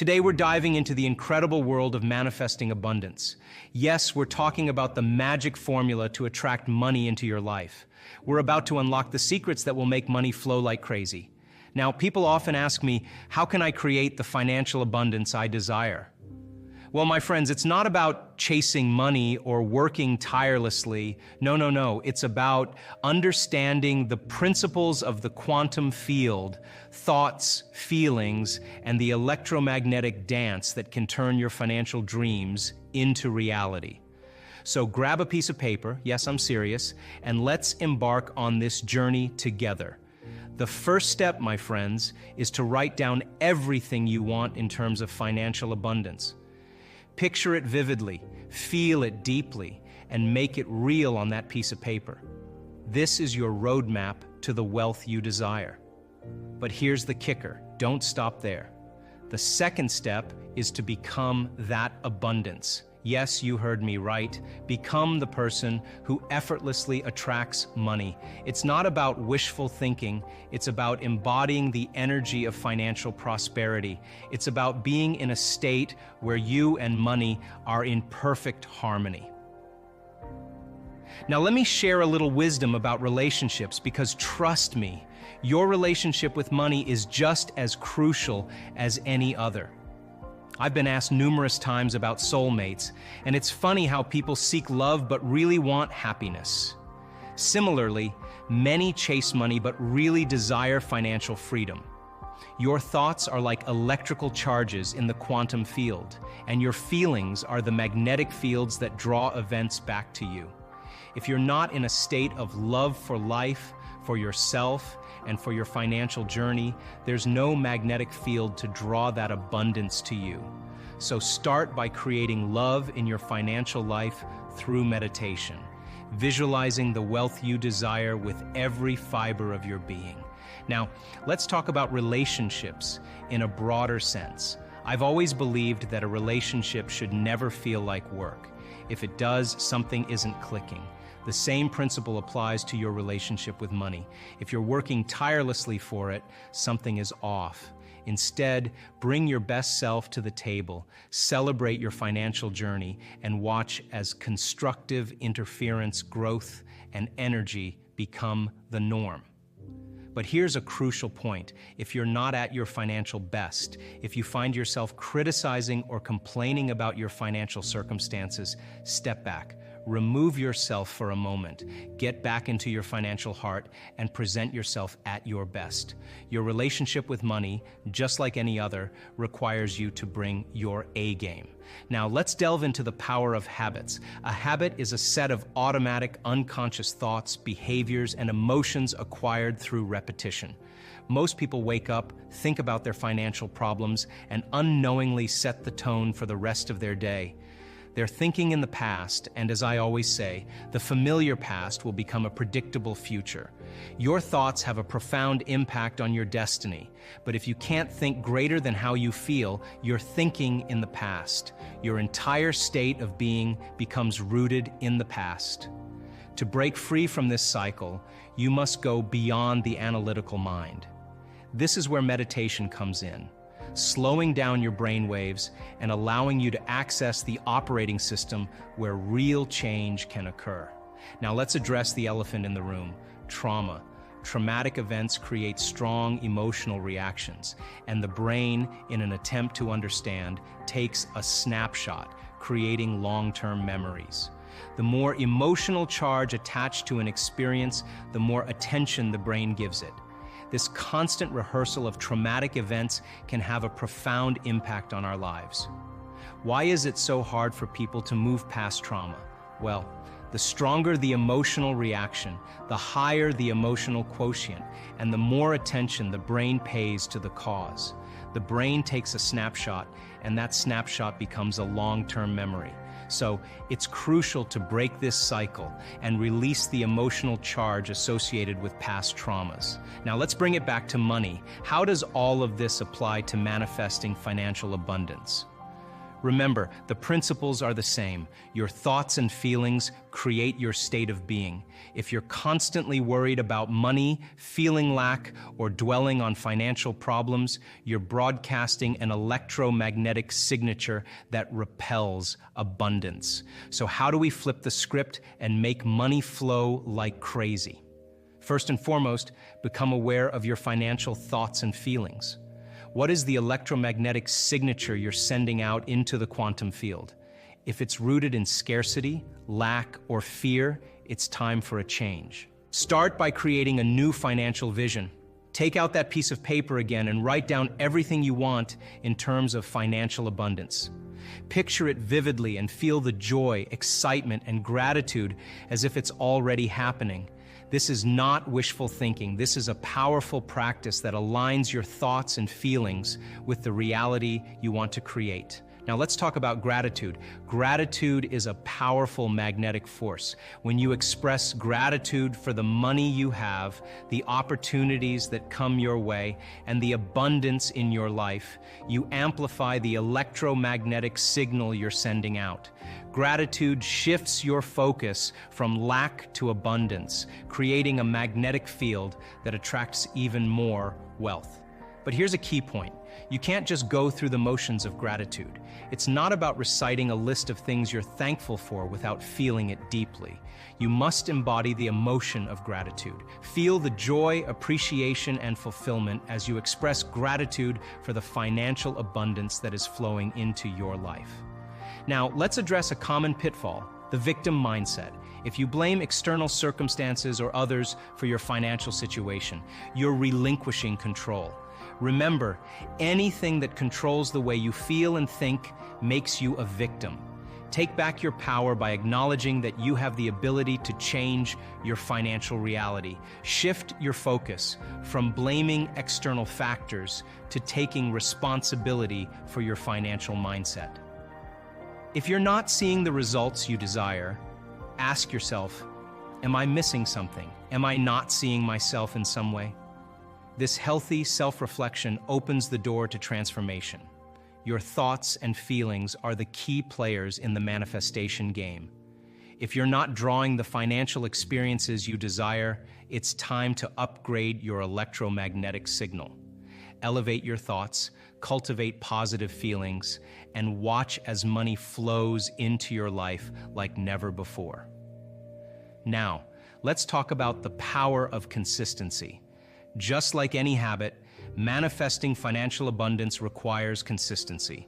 Today we're diving into the incredible world of manifesting abundance. Yes, we're talking about the magic formula to attract money into your life. We're about to unlock the secrets that will make money flow like crazy. Now, people often ask me, how can I create the financial abundance I desire? Well, my friends, it's not about chasing money or working tirelessly. No. It's about understanding the principles of the quantum field, thoughts, feelings, and the electromagnetic dance that can turn your financial dreams into reality. So grab a piece of paper, yes, I'm serious, and let's embark on this journey together. The first step, my friends, is to write down everything you want in terms of financial abundance. Picture it vividly, feel it deeply, and make it real on that piece of paper. This is your roadmap to the wealth you desire. But here's the kicker, don't stop there. The second step is to become that abundance. Yes, you heard me right. Become the person who effortlessly attracts money. It's not about wishful thinking. It's about embodying the energy of financial prosperity. It's about being in a state where you and money are in perfect harmony. Now, let me share a little wisdom about relationships because trust me, your relationship with money is just as crucial as any other. I've been asked numerous times about soulmates, and it's funny how people seek love but really want happiness. Similarly, many chase money but really desire financial freedom. Your thoughts are like electrical charges in the quantum field, and your feelings are the magnetic fields that draw events back to you. If you're not in a state of love for life, for yourself, and for your financial journey, there's no magnetic field to draw that abundance to you. So start by creating love in your financial life through meditation, visualizing the wealth you desire with every fiber of your being. Now, let's talk about relationships in a broader sense. I've always believed that a relationship should never feel like work. If it does, something isn't clicking. The same principle applies to your relationship with money. If you're working tirelessly for it, something is off. Instead, bring your best self to the table, celebrate your financial journey, and watch as constructive interference, growth, and energy become the norm. But here's a crucial point. If you're not at your financial best, if you find yourself criticizing or complaining about your financial circumstances, step back. Remove yourself for a moment, get back into your financial heart, and present yourself at your best. Your relationship with money, just like any other, requires you to bring your A game. Now, let's delve into the power of habits. A habit is a set of automatic, unconscious thoughts, behaviors, and emotions acquired through repetition. Most people wake up, think about their financial problems, and unknowingly set the tone for the rest of their day. They're thinking in the past, and as I always say, the familiar past will become a predictable future. Your thoughts have a profound impact on your destiny, but if you can't think greater than how you feel, you're thinking in the past. Your entire state of being becomes rooted in the past. To break free from this cycle, you must go beyond the analytical mind. This is where meditation comes in, slowing down your brain waves and allowing you to access the operating system where real change can occur. Now let's address the elephant in the room, trauma. Traumatic events create strong emotional reactions, and the brain, in an attempt to understand, takes a snapshot, creating long-term memories. The more emotional charge attached to an experience, the more attention the brain gives it. This constant rehearsal of traumatic events can have a profound impact on our lives. Why is it so hard for people to move past trauma? Well, the stronger the emotional reaction, the higher the emotional quotient, and the more attention the brain pays to the cause. The brain takes a snapshot, and that snapshot becomes a long-term memory. So it's crucial to break this cycle and release the emotional charge associated with past traumas. Now let's bring it back to money. How does all of this apply to manifesting financial abundance? Remember, the principles are the same. Your thoughts and feelings create your state of being. If you're constantly worried about money, feeling lack, or dwelling on financial problems, you're broadcasting an electromagnetic signature that repels abundance. So how do we flip the script and make money flow like crazy? First and foremost, become aware of your financial thoughts and feelings. What is the electromagnetic signature you're sending out into the quantum field? If it's rooted in scarcity, lack, or fear, it's time for a change. Start by creating a new financial vision. Take out that piece of paper again and write down everything you want in terms of financial abundance. Picture it vividly and feel the joy, excitement, and gratitude as if it's already happening. This is not wishful thinking. This is a powerful practice that aligns your thoughts and feelings with the reality you want to create. Now let's talk about gratitude. Gratitude is a powerful magnetic force. When you express gratitude for the money you have, the opportunities that come your way, and the abundance in your life, you amplify the electromagnetic signal you're sending out. Gratitude shifts your focus from lack to abundance, creating a magnetic field that attracts even more wealth. But here's a key point. You can't just go through the motions of gratitude. It's not about reciting a list of things you're thankful for without feeling it deeply. You must embody the emotion of gratitude. Feel the joy, appreciation, and fulfillment as you express gratitude for the financial abundance that is flowing into your life. Now, let's address a common pitfall, the victim mindset. If you blame external circumstances or others for your financial situation, you're relinquishing control. Remember, anything that controls the way you feel and think makes you a victim. Take back your power by acknowledging that you have the ability to change your financial reality. Shift your focus from blaming external factors to taking responsibility for your financial mindset. If you're not seeing the results you desire, ask yourself, am I missing something? Am I not seeing myself in some way? This healthy self-reflection opens the door to transformation. Your thoughts and feelings are the key players in the manifestation game. If you're not drawing the financial experiences you desire, it's time to upgrade your electromagnetic signal. Elevate your thoughts, cultivate positive feelings, and watch as money flows into your life like never before. Now, let's talk about the power of consistency. Just like any habit, manifesting financial abundance requires consistency.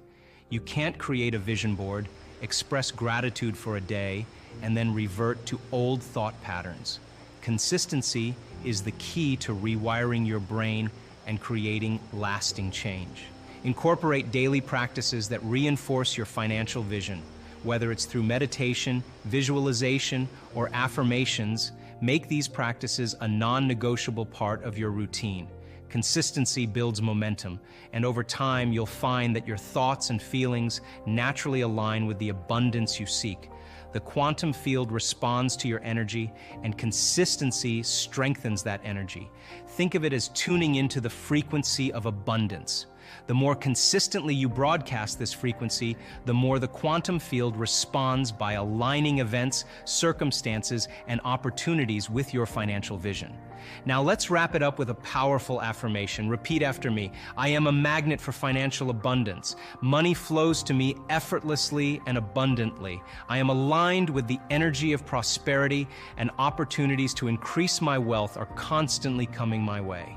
You can't create a vision board, express gratitude for a day, and then revert to old thought patterns. Consistency is the key to rewiring your brain and creating lasting change. Incorporate daily practices that reinforce your financial vision. Whether it's through meditation, visualization, or affirmations, make these practices a non-negotiable part of your routine. Consistency builds momentum, and over time you'll find that your thoughts and feelings naturally align with the abundance you seek. The quantum field responds to your energy, and consistency strengthens that energy. Think of it as tuning into the frequency of abundance. The more consistently you broadcast this frequency, the more the quantum field responds by aligning events, circumstances, and opportunities with your financial vision. Now let's wrap it up with a powerful affirmation. Repeat after me. I am a magnet for financial abundance. Money flows to me effortlessly and abundantly. I am aligned with the energy of prosperity, and opportunities to increase my wealth are constantly coming my way.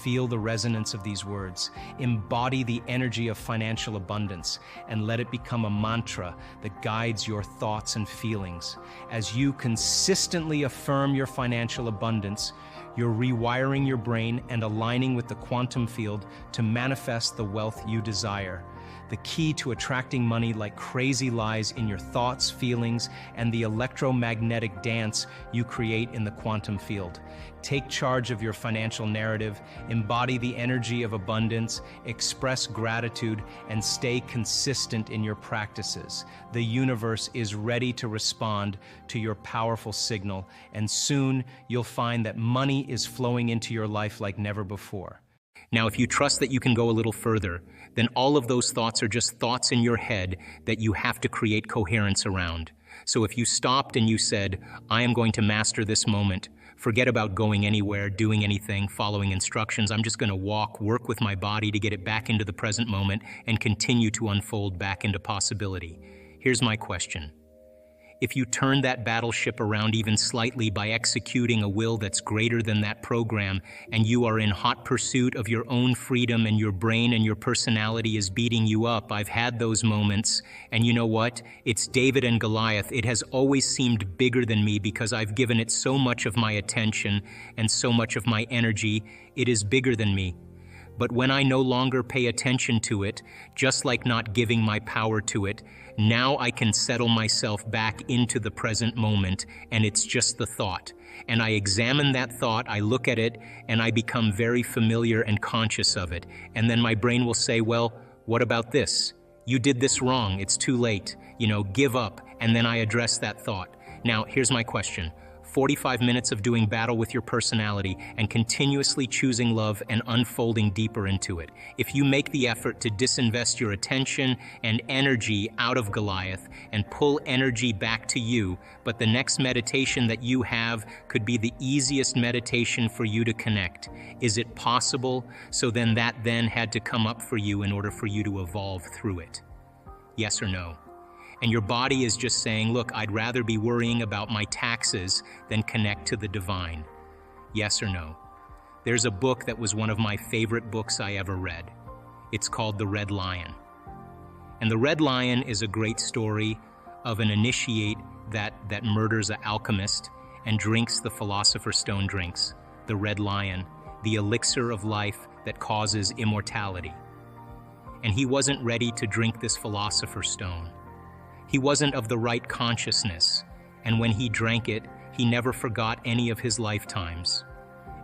Feel the resonance of these words. Embody the energy of financial abundance and let it become a mantra that guides your thoughts and feelings. As you consistently affirm your financial abundance, you're rewiring your brain and aligning with the quantum field to manifest the wealth you desire. The key to attracting money like crazy lies in your thoughts, feelings, and the electromagnetic dance you create in the quantum field. Take charge of your financial narrative, embody the energy of abundance, express gratitude, and stay consistent in your practices. The universe is ready to respond to your powerful signal, and soon you'll find that money is flowing into your life like never before. Now, if you trust that you can go a little further, then all of those thoughts are just thoughts in your head that you have to create coherence around. So if you stopped and you said, I am going to master this moment, forget about going anywhere, doing anything, following instructions, I'm just going to work with my body to get it back into the present moment and continue to unfold back into possibility. Here's my question. If you turn that battleship around even slightly by executing a will that's greater than that program, and you are in hot pursuit of your own freedom and your brain and your personality is beating you up, I've had those moments, and you know what? It's David and Goliath. It has always seemed bigger than me because I've given it so much of my attention and so much of my energy. It is bigger than me. But when I no longer pay attention to it, just like not giving my power to it, now I can settle myself back into the present moment, and it's just the thought. And I examine that thought, I look at it, and I become very familiar and conscious of it. And then my brain will say, well, what about this? You did this wrong, it's too late. Give up. And then I address that thought. Now, here's my question. 45 minutes of doing battle with your personality and continuously choosing love and unfolding deeper into it. If you make the effort to disinvest your attention and energy out of Goliath and pull energy back to you, but the next meditation that you have could be the easiest meditation for you to connect. Is it possible? So then that had to come up for you in order for you to evolve through it. Yes or no? And your body is just saying, look, I'd rather be worrying about my taxes than connect to the divine. Yes or no? There's a book that was one of my favorite books I ever read. It's called The Red Lion. And The Red Lion is a great story of an initiate that murders an alchemist and drinks the Philosopher's Stone drinks, the Red Lion, the elixir of life that causes immortality. And he wasn't ready to drink this Philosopher's Stone. He wasn't of the right consciousness, and when he drank it, he never forgot any of his lifetimes.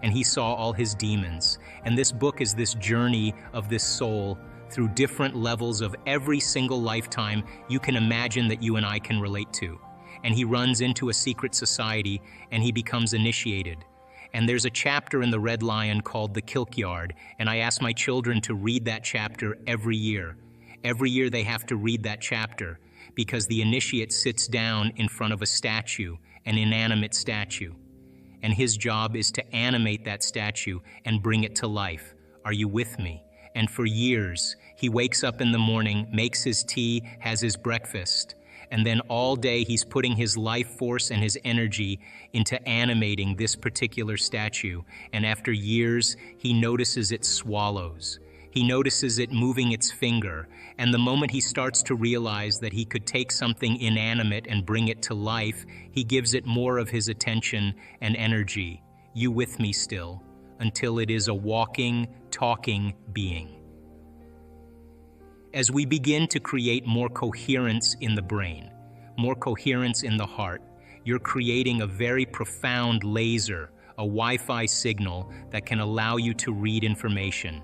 And he saw all his demons. And this book is this journey of this soul through different levels of every single lifetime you can imagine that you and I can relate to. And he runs into a secret society, and he becomes initiated. And there's a chapter in The Red Lion called The Kilkyard, and I ask my children to read that chapter every year. Every year they have to read that chapter, because the initiate sits down in front of a statue, an inanimate statue. And his job is to animate that statue and bring it to life. Are you with me? And for years, he wakes up in the morning, makes his tea, has his breakfast, and then all day he's putting his life force and his energy into animating this particular statue. And after years, he notices it swallows. He notices it moving its finger, and the moment he starts to realize that he could take something inanimate and bring it to life, he gives it more of his attention and energy. You with me still? Until it is a walking, talking being. As we begin to create more coherence in the brain, more coherence in the heart, you're creating a very profound laser, a Wi-Fi signal that can allow you to read information.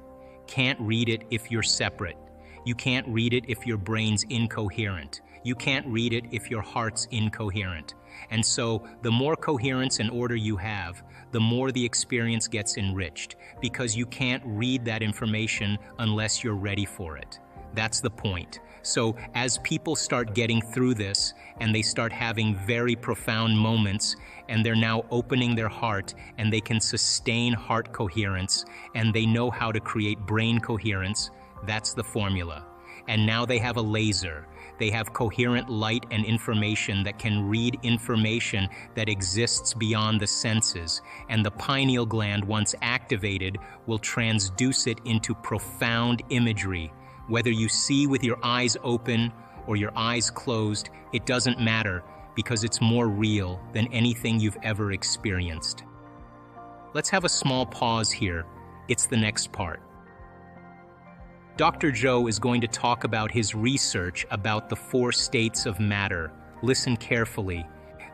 Can't read it if you're separate. You can't read it if your brain's incoherent. You can't read it if your heart's incoherent. And so the more coherence and order you have, the more the experience gets enriched, because you can't read that information unless you're ready for it. That's the point. So as people start getting through this and they start having very profound moments, and they're now opening their heart and they can sustain heart coherence and they know how to create brain coherence, that's the formula. And now they have a laser. They have coherent light and information that can read information that exists beyond the senses. And the pineal gland, once activated, will transduce it into profound imagery. Whether you see with your eyes open or your eyes closed, it doesn't matter, because it's more real than anything you've ever experienced. Let's have a small pause here. It's the next part. Dr. Joe is going to talk about his research about the 4 states of matter. Listen carefully.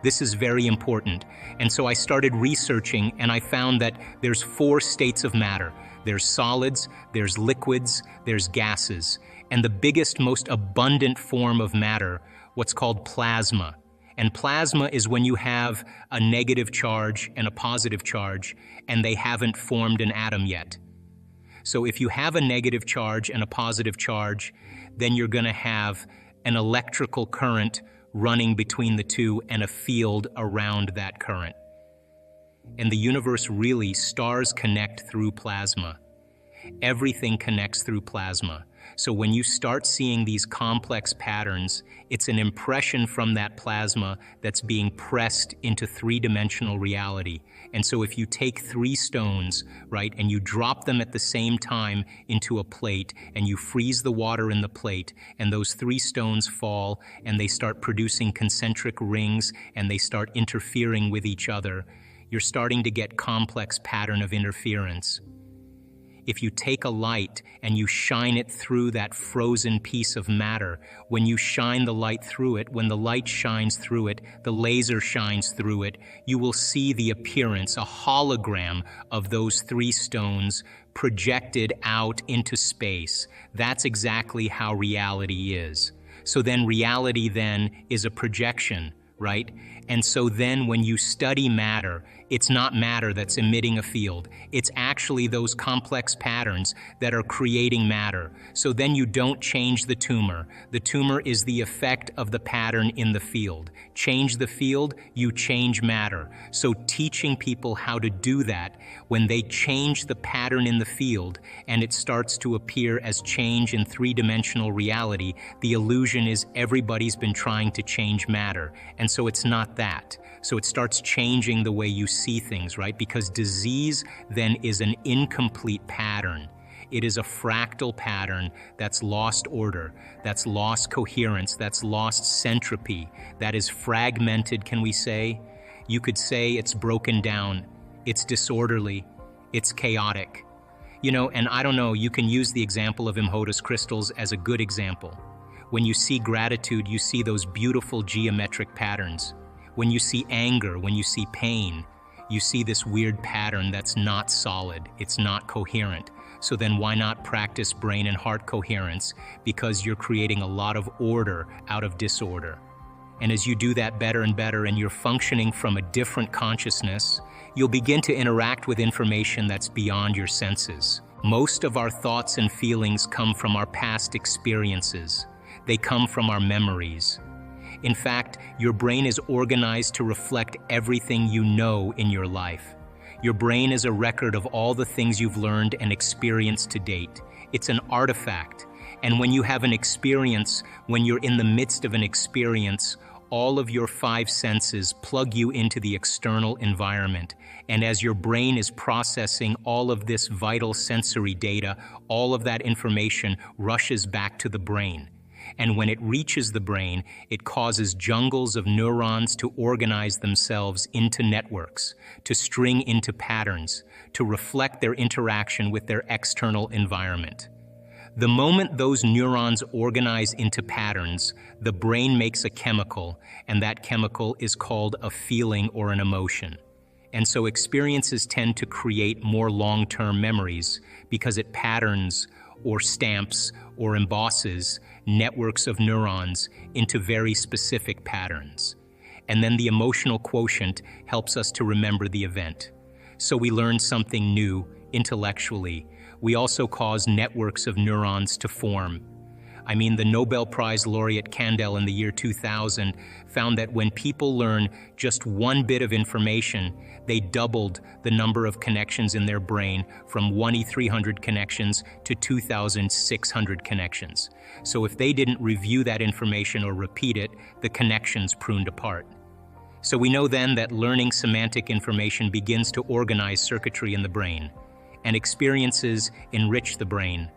This is very important. And so I started researching, and I found that there's 4 states of matter. There's solids, there's liquids, there's gases. And the biggest, most abundant form of matter, what's called plasma. And plasma is when you have a negative charge and a positive charge, and they haven't formed an atom yet. So if you have a negative charge and a positive charge, then you're going to have an electrical current running between the two and a field around that current. And the universe really, stars connect through plasma. Everything connects through plasma. So when you start seeing these complex patterns, it's an impression from that plasma that's being pressed into three-dimensional reality. And so if you take 3 stones, right, and you drop them at the same time into a plate, and you freeze the water in the plate, and those 3 stones fall, and they start producing concentric rings, and they start interfering with each other, you're starting to get complex pattern of interference. If you take a light and you shine it through that frozen piece of matter, when you shine the light through it, when the light shines through it, the laser shines through it, you will see the appearance, a hologram of those 3 stones projected out into space. That's exactly how reality is. So then reality then is a projection, right? And so then when you study matter, it's not matter that's emitting a field. It's actually those complex patterns that are creating matter. So then you don't change the tumor. The tumor is the effect of the pattern in the field. Change the field, you change matter. So teaching people how to do that, when they change the pattern in the field and it starts to appear as change in three-dimensional reality, the illusion is everybody's been trying to change matter. And so it's not that. So it starts changing the way you see things, right? Because disease then is an incomplete pattern. It is a fractal pattern that's lost order, that's lost coherence, that's lost centropy, that is fragmented, can we say? You could say it's broken down, it's disorderly, it's chaotic. You know, and I don't know, you can use the example of Imhotep's crystals as a good example. When you see gratitude, you see those beautiful geometric patterns. When you see anger, when you see pain, you see this weird pattern that's not solid, it's not coherent. So then why not practice brain and heart coherence? Because you're creating a lot of order out of disorder. And as you do that better and better and you're functioning from a different consciousness, you'll begin to interact with information that's beyond your senses. Most of our thoughts and feelings come from our past experiences. They come from our memories. In fact, your brain is organized to reflect everything you know in your life. Your brain is a record of all the things you've learned and experienced to date. It's an artifact. And when you have an experience, when you're in the midst of an experience, all of your 5 senses plug you into the external environment. And as your brain is processing all of this vital sensory data, all of that information rushes back to the brain. And when it reaches the brain, it causes jungles of neurons to organize themselves into networks, to string into patterns, to reflect their interaction with their external environment. The moment those neurons organize into patterns, the brain makes a chemical, and that chemical is called a feeling or an emotion. And so experiences tend to create more long-term memories because it patterns or stamps or embosses networks of neurons into very specific patterns. And then the emotional quotient helps us to remember the event. So we learn something new intellectually. We also cause networks of neurons to form. I mean, the Nobel Prize laureate Kandel in the year 2000 found that when people learn just one bit of information, they doubled the number of connections in their brain from 1e300 connections to 2,600 connections. So if they didn't review that information or repeat it, the connections pruned apart. So we know then that learning semantic information begins to organize circuitry in the brain, and experiences enrich the brain.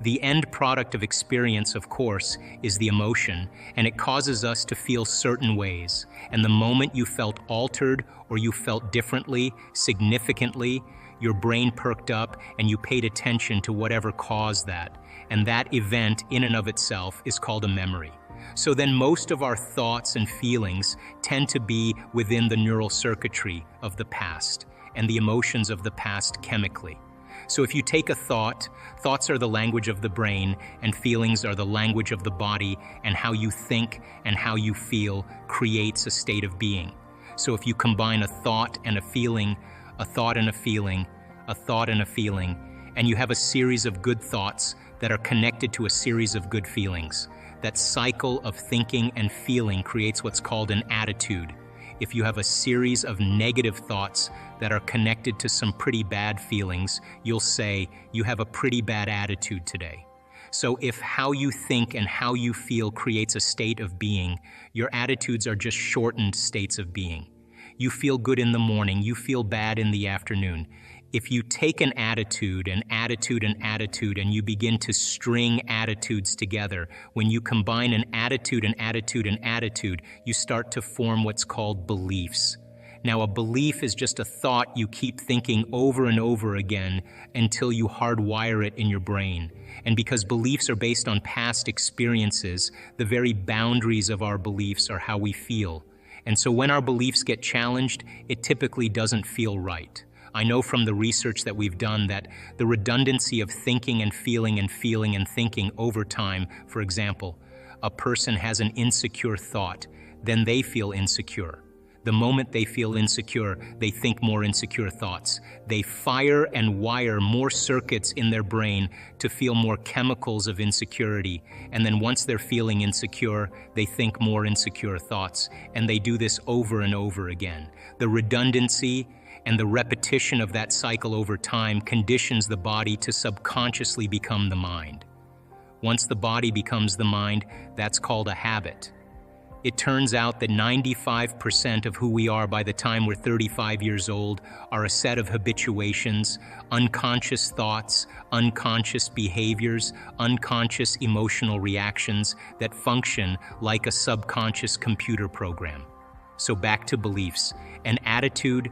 The end product of experience, of course, is the emotion, and it causes us to feel certain ways. And the moment you felt altered or you felt differently, significantly, your brain perked up and you paid attention to whatever caused that. And that event in and of itself is called a memory. So then most of our thoughts and feelings tend to be within the neural circuitry of the past and the emotions of the past chemically. So if you take a thought, thoughts are the language of the brain, and feelings are the language of the body, and how you think and how you feel creates a state of being. So if you combine a thought and a feeling, a thought and a feeling, a thought and a feeling, and you have a series of good thoughts that are connected to a series of good feelings. That cycle of thinking and feeling creates what's called an attitude. If you have a series of negative thoughts that are connected to some pretty bad feelings, you'll say you have a pretty bad attitude today. So if how you think and how you feel creates a state of being, your attitudes are just shortened states of being. You feel good in the morning, you feel bad in the afternoon. If you take an attitude, and you begin to string attitudes together, when you combine an attitude, you start to form what's called beliefs. Now, a belief is just a thought you keep thinking over and over again until you hardwire it in your brain. And because beliefs are based on past experiences, the very boundaries of our beliefs are how we feel. And so when our beliefs get challenged, it typically doesn't feel right. I know from the research that we've done that the redundancy of thinking and feeling and thinking over time, for example, a person has an insecure thought, then they feel insecure. The moment they feel insecure, they think more insecure thoughts. They fire and wire more circuits in their brain to feel more chemicals of insecurity. And then once they're feeling insecure, they think more insecure thoughts. And they do this over and over again. The redundancy and the repetition of that cycle over time conditions the body to subconsciously become the mind. Once the body becomes the mind, that's called a habit. It turns out that 95% of who we are by the time we're 35 years old are a set of habituations, unconscious thoughts, unconscious behaviors, unconscious emotional reactions that function like a subconscious computer program. So back to beliefs. An attitude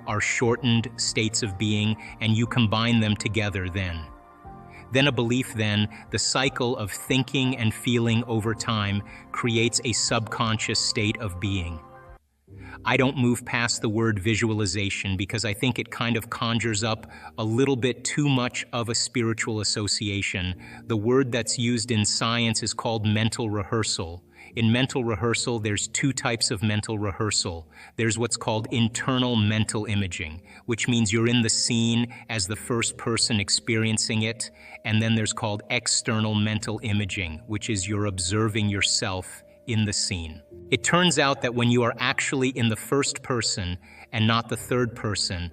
are shortened states of being, and you combine them together then. Then a belief, then, the cycle of thinking and feeling over time creates a subconscious state of being. I don't move past the word visualization because I think it kind of conjures up a little bit too much of a spiritual association. The word that's used in science is called mental rehearsal. In mental rehearsal, there's two types of mental rehearsal. There's what's called internal mental imaging, which means you're in the scene as the first person experiencing it. And then there's called external mental imaging, which is you're observing yourself in the scene. It turns out that when you are actually in the first person and not the third person,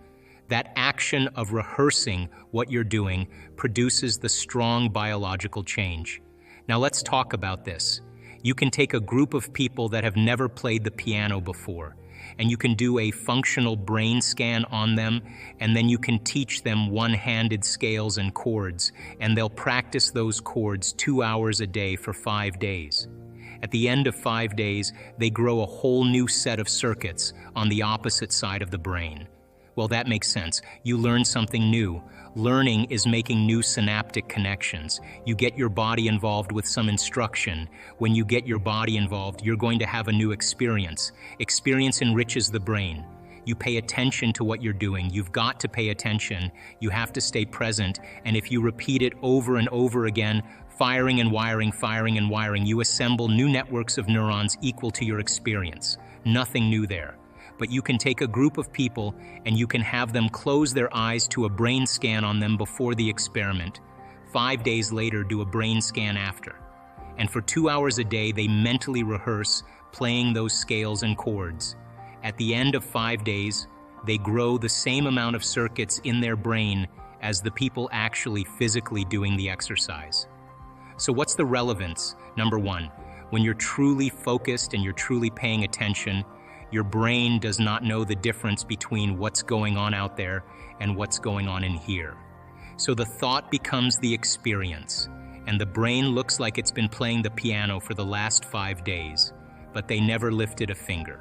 that action of rehearsing what you're doing produces the strong biological change. Now let's talk about this. You can take a group of people that have never played the piano before, and you can do a functional brain scan on them, and then you can teach them one-handed scales and chords, and they'll practice those chords 2 hours a day for 5 days. At the end of 5 days, they grow a whole new set of circuits on the opposite side of the brain. Well, that makes sense. You learn something new. Learning is making new synaptic connections. You get your body involved with some instruction. When you get your body involved, you're going to have a new experience. Experience enriches the brain. You pay attention to what you're doing. You've got to pay attention. You have to stay present. And if you repeat it over and over again, firing and wiring, you assemble new networks of neurons equal to your experience. Nothing new there. But you can take a group of people and you can have them close their eyes to a brain scan on them before the experiment. 5 days later, do a brain scan after. And for 2 hours a day, they mentally rehearse playing those scales and chords. At the end of 5 days, they grow the same amount of circuits in their brain as the people actually physically doing the exercise. So what's the relevance? Number one, when you're truly focused and you're truly paying attention, your brain does not know the difference between what's going on out there and what's going on in here. So the thought becomes the experience, and the brain looks like it's been playing the piano for the last 5 days, but they never lifted a finger.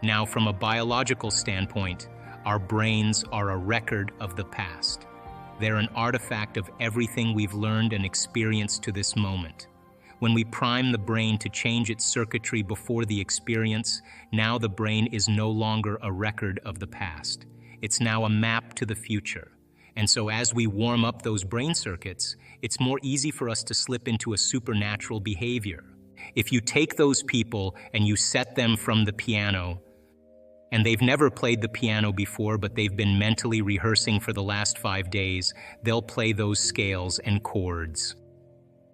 Now, from a biological standpoint, our brains are a record of the past. They're an artifact of everything we've learned and experienced to this moment. When we prime the brain to change its circuitry before the experience, now the brain is no longer a record of the past. It's now a map to the future. And so as we warm up those brain circuits, it's more easy for us to slip into a supernatural behavior. If you take those people and you set them from the piano, And they've never played the piano before, but they've been mentally rehearsing for the last 5 days. They'll play those scales and chords.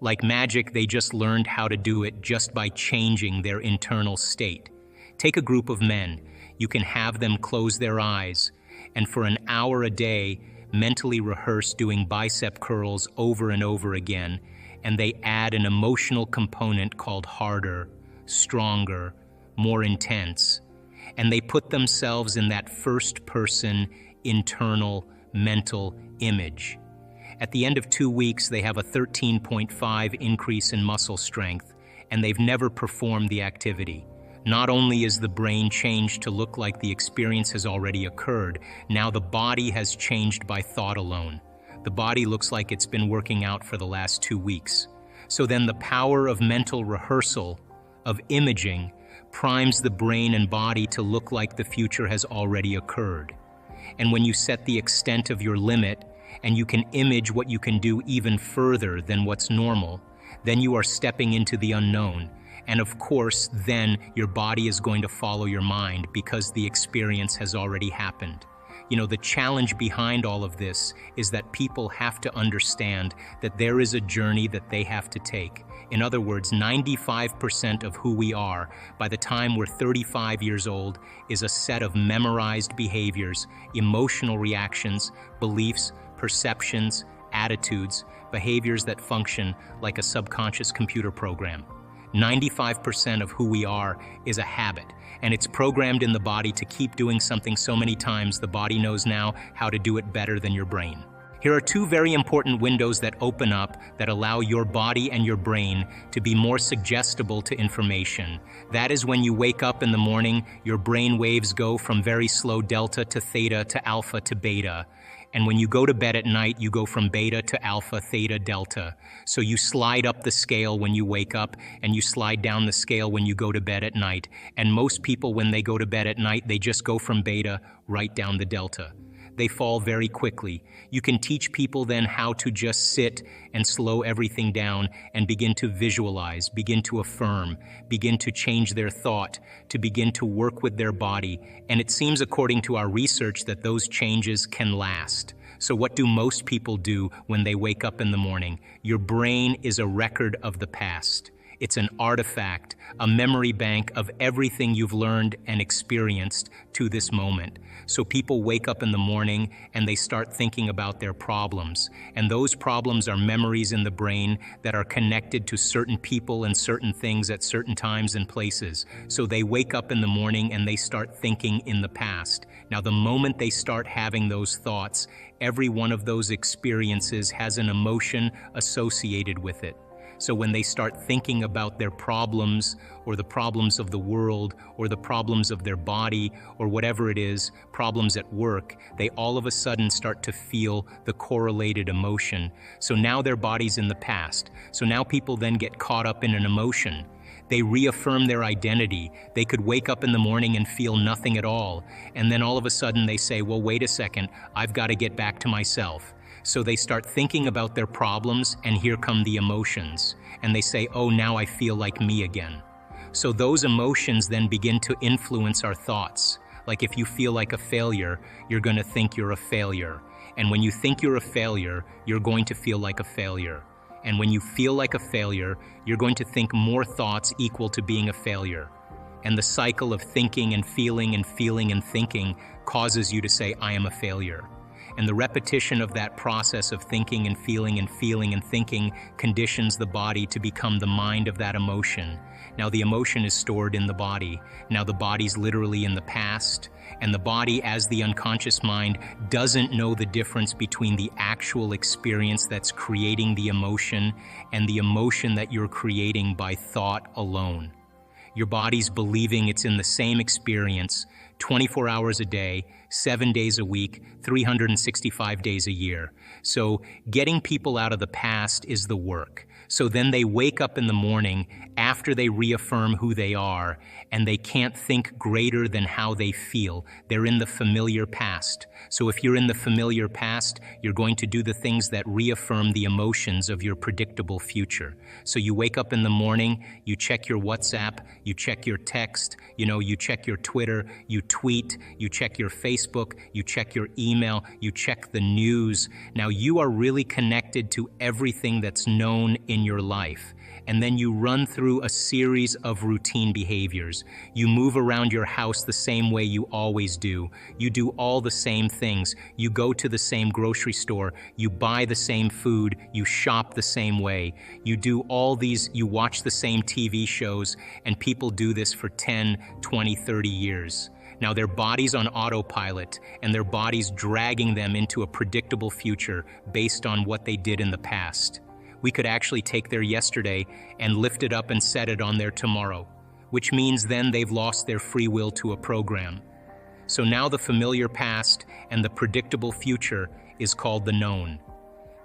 Like magic, they just learned how to do it just by changing their internal state. Take a group of men. You can have them close their eyes, and for an hour a day, mentally rehearse doing bicep curls over and over again, and they add an emotional component called harder, stronger, more intense. And they put themselves in that first-person, internal, mental image. At the end of 2 weeks, they have a 13.5 increase in muscle strength, and they've never performed the activity. Not only is the brain changed to look like the experience has already occurred, now the body has changed by thought alone. The body looks like it's been working out for the last 2 weeks. So then the power of mental rehearsal, of imaging, primes the brain and body to look like the future has already occurred. And when you set the extent of your limit, and you can image what you can do even further than what's normal, then you are stepping into the unknown. And of course, then your body is going to follow your mind because the experience has already happened. You know, the challenge behind all of this is that people have to understand that there is a journey that they have to take. In other words, 95% of who we are by the time we're 35 years old is a set of memorized behaviors, emotional reactions, beliefs, perceptions, attitudes, behaviors that function like a subconscious computer program. 95% of who we are is a habit, and it's programmed in the body to keep doing something so many times the body knows now how to do it better than your brain. Here are 2 very important windows that open up that allow your body and your brain to be more suggestible to information. That is when you wake up in the morning, your brain waves go from very slow delta to theta to alpha to beta. And when you go to bed at night, you go from beta to alpha, theta, delta. So you slide up the scale when you wake up, and you slide down the scale when you go to bed at night. And most people, when they go to bed at night, they just go from beta right down the delta. They fall very quickly. You can teach people then how to just sit and slow everything down and begin to visualize, begin to affirm, begin to change their thought, to begin to work with their body. And it seems, according to our research, that those changes can last. So what do most people do when they wake up in the morning? Your brain is a record of the past. It's an artifact, a memory bank of everything you've learned and experienced to this moment. So people wake up in the morning and they start thinking about their problems. And those problems are memories in the brain that are connected to certain people and certain things at certain times and places. So they wake up in the morning and they start thinking in the past. Now, the moment they start having those thoughts, every one of those experiences has an emotion associated with it. So when they start thinking about their problems or the problems of the world or the problems of their body or whatever it is, problems at work, they all of a sudden start to feel the correlated emotion. So now their body's in the past. So now people then get caught up in an emotion. They reaffirm their identity. They could wake up in the morning and feel nothing at all. And then all of a sudden they say, well, wait a second, I've got to get back to myself. So they start thinking about their problems, and here come the emotions. And they say, oh, now I feel like me again. So those emotions then begin to influence our thoughts. Like if you feel like a failure, you're going to think you're a failure. And when you think you're a failure, you're going to feel like a failure. And when you feel like a failure, you're going to think more thoughts equal to being a failure. And the cycle of thinking and feeling and feeling and thinking causes you to say, I am a failure. And the repetition of that process of thinking and feeling and feeling and thinking conditions the body to become the mind of that emotion. Now the emotion is stored in the body. Now the body's literally in the past, and the body, as the unconscious mind, doesn't know the difference between the actual experience that's creating the emotion and the emotion that you're creating by thought alone. Your body's believing it's in the same experience 24 hours a day, 7 days a week, 365 days a year. So getting people out of the past is the work. So then they wake up in the morning after they reaffirm who they are, and they can't think greater than how they feel. They're in the familiar past. So if you're in the familiar past, you're going to do the things that reaffirm the emotions of your predictable future. So you wake up in the morning, you check your WhatsApp, you check your text, you check your Twitter, you tweet, you check your Facebook, you check your email, you check the news. Now you are really connected to everything that's known in your life. And then you run through a series of routine behaviors. You move around your house the same way you always do. You do all the same things. You go to the same grocery store. You buy the same food. You shop the same way. You do all these, you watch the same TV shows, and people do this for 10, 20, 30 years. Now their body's on autopilot, and their body's dragging them into a predictable future based on what they did in the past. We could actually take their yesterday and lift it up and set it on their tomorrow, which means then they've lost their free will to a program. So now the familiar past and the predictable future is called the known.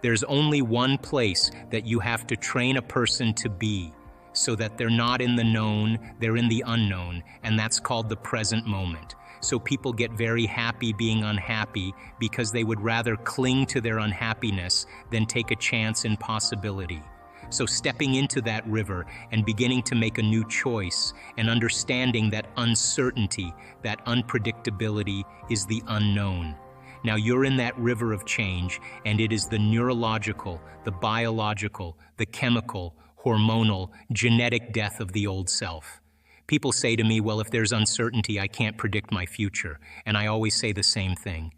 There's only one place that you have to train a person to be so that they're not in the known, they're in the unknown, and that's called the present moment. So people get very happy being unhappy because they would rather cling to their unhappiness than take a chance in possibility. So stepping into that river and beginning to make a new choice and understanding that uncertainty, that unpredictability is the unknown. Now you're in that river of change, and it is the neurological, the biological, the chemical, hormonal, genetic death of the old self. People say to me, well, if there's uncertainty, I can't predict my future. And I always say the same thing.